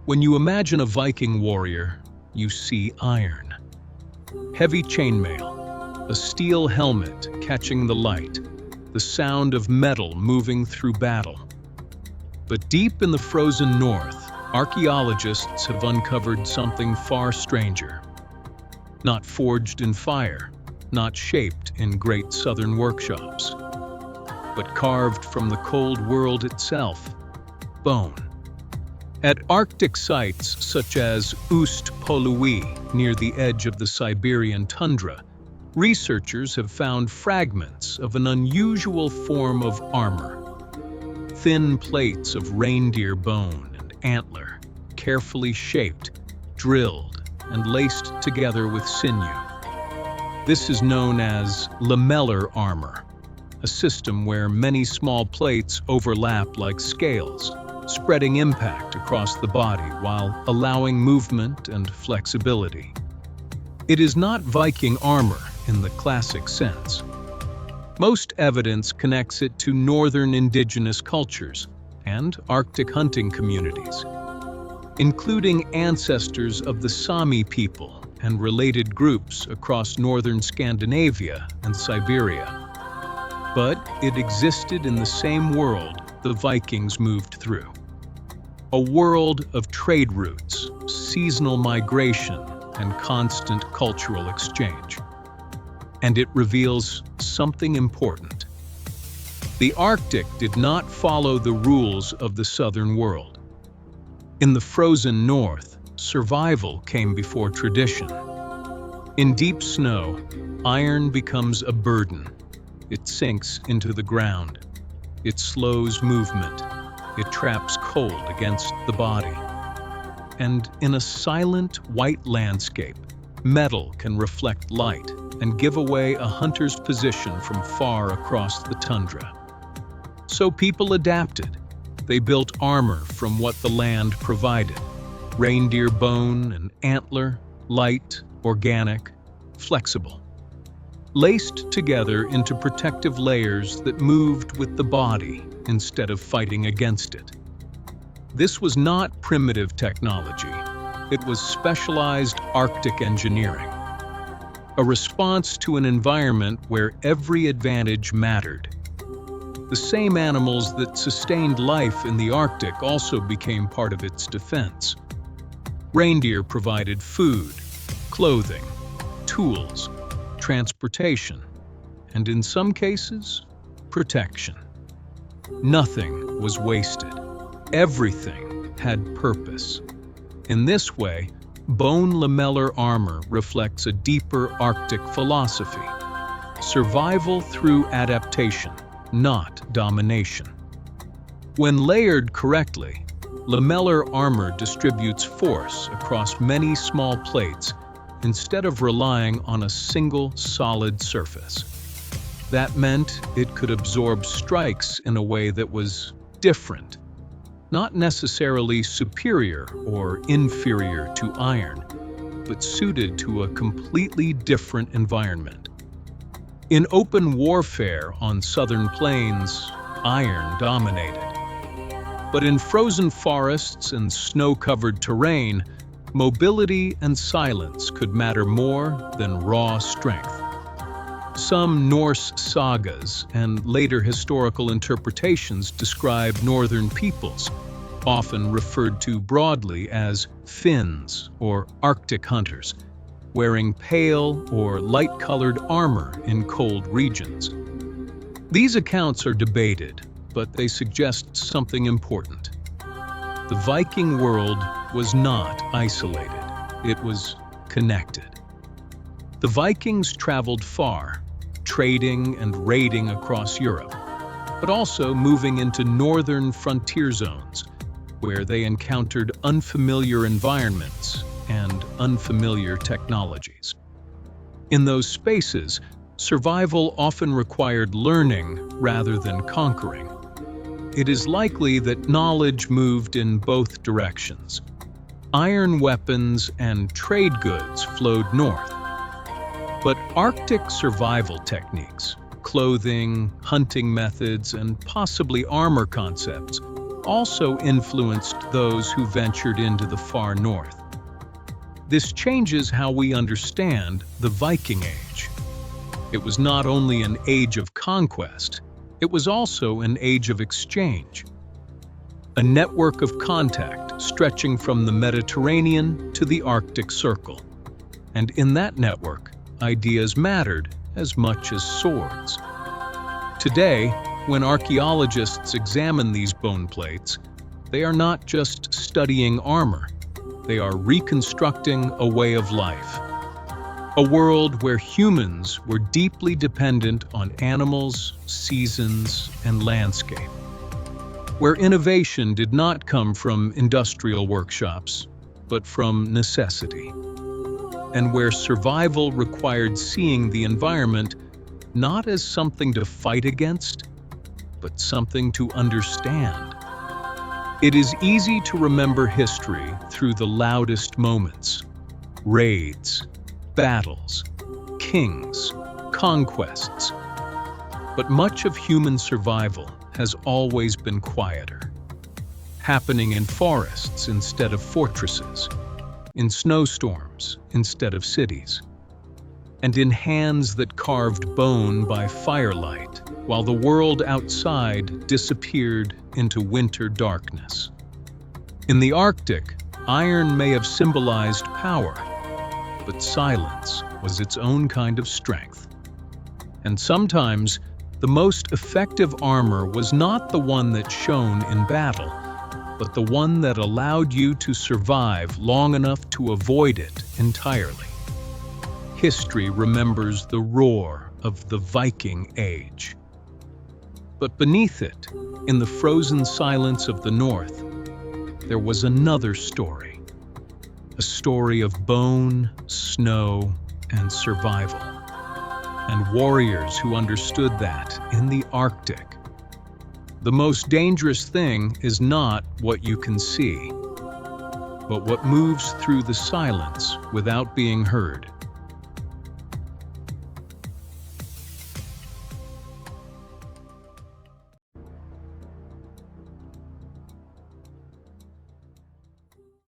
When you imagine a Viking warrior, you see iron. Heavy chainmail, a steel helmet catching the light, the sound of metal moving through battle. But deep in the frozen north, archaeologists have uncovered something far stranger. Not forged in fire, not shaped in great southern workshops, but carved from the cold world itself, bone. At Arctic sites such as Ust-Polui, near the edge of the Siberian tundra, researchers have found fragments of an unusual form of armor. Thin plates of reindeer bone and antler, carefully shaped, drilled, and laced together with sinew. This is known as lamellar armor, a system where many small plates overlap like scales, spreading impact across the body while allowing movement and flexibility. It is not Viking armor in the classic sense. Most evidence connects it to northern indigenous cultures and Arctic hunting communities, including ancestors of the Sami people and related groups across northern Scandinavia and Siberia. But it existed in the same world the Vikings moved through. A world of trade routes, seasonal migration, and constant cultural exchange. And it reveals something important. The Arctic did not follow the rules of the southern world. In the frozen north, survival came before tradition. In deep snow, iron becomes a burden. It sinks into the ground. It slows movement. It traps cold against the body. And in a silent, white landscape, metal can reflect light and give away a hunter's position from far across the tundra. So people adapted. They built armor from what the land provided. Reindeer bone and antler, light, organic, flexible. Laced together into protective layers that moved with the body instead of fighting against it. This was not primitive technology. It was specialized Arctic engineering, a response to an environment where every advantage mattered. The same animals that sustained life in the Arctic also became part of its defense. Reindeer provided food, clothing, tools, transportation, and in some cases, protection. Nothing was wasted. Everything had purpose. In this way, bone lamellar armor reflects a deeper Arctic philosophy. Survival through adaptation, not domination. When layered correctly, lamellar armor distributes force across many small plates instead of relying on a single solid surface. That meant it could absorb strikes in a way that was different, not necessarily superior or inferior to iron, but suited to a completely different environment. In open warfare on southern plains, iron dominated. But in frozen forests and snow-covered terrain, mobility and silence could matter more than raw strength. Some Norse sagas and later historical interpretations describe northern peoples, often referred to broadly as Finns or Arctic hunters, wearing pale or light-colored armor in cold regions. These accounts are debated, but they suggest something important. The Viking world was not isolated. It was connected. The Vikings traveled far, trading and raiding across Europe, but also moving into northern frontier zones, where they encountered unfamiliar environments and unfamiliar technologies. In those spaces, survival often required learning rather than conquering. It is likely that knowledge moved in both directions. Iron weapons and trade goods flowed north. But Arctic survival techniques, clothing, hunting methods, and possibly armor concepts also influenced those who ventured into the far north. This changes how we understand the Viking Age. It was not only an age of conquest, it was also an age of exchange. A network of contact stretching from the Mediterranean to the Arctic Circle. And in that network, ideas mattered as much as swords. Today, when archaeologists examine these bone plates, they are not just studying armor, they are reconstructing a way of life. A world where humans were deeply dependent on animals, seasons, and landscape. Where innovation did not come from industrial workshops, but from necessity. And where survival required seeing the environment not as something to fight against, but something to understand. It is easy to remember history through the loudest moments: raids, battles, kings, conquests. But much of human survival has always been quieter, happening in forests instead of fortresses, in snowstorms instead of cities, and in hands that carved bone by firelight while the world outside disappeared into winter darkness. In the Arctic, iron may have symbolized power, but silence was its own kind of strength. And sometimes, the most effective armor was not the one that shone in battle, but the one that allowed you to survive long enough to avoid it entirely. History remembers the roar of the Viking Age. But beneath it, in the frozen silence of the north, there was another story. A story of bone, snow, and survival. And warriors who understood that in the Arctic. The most dangerous thing is not what you can see, but what moves through the silence without being heard.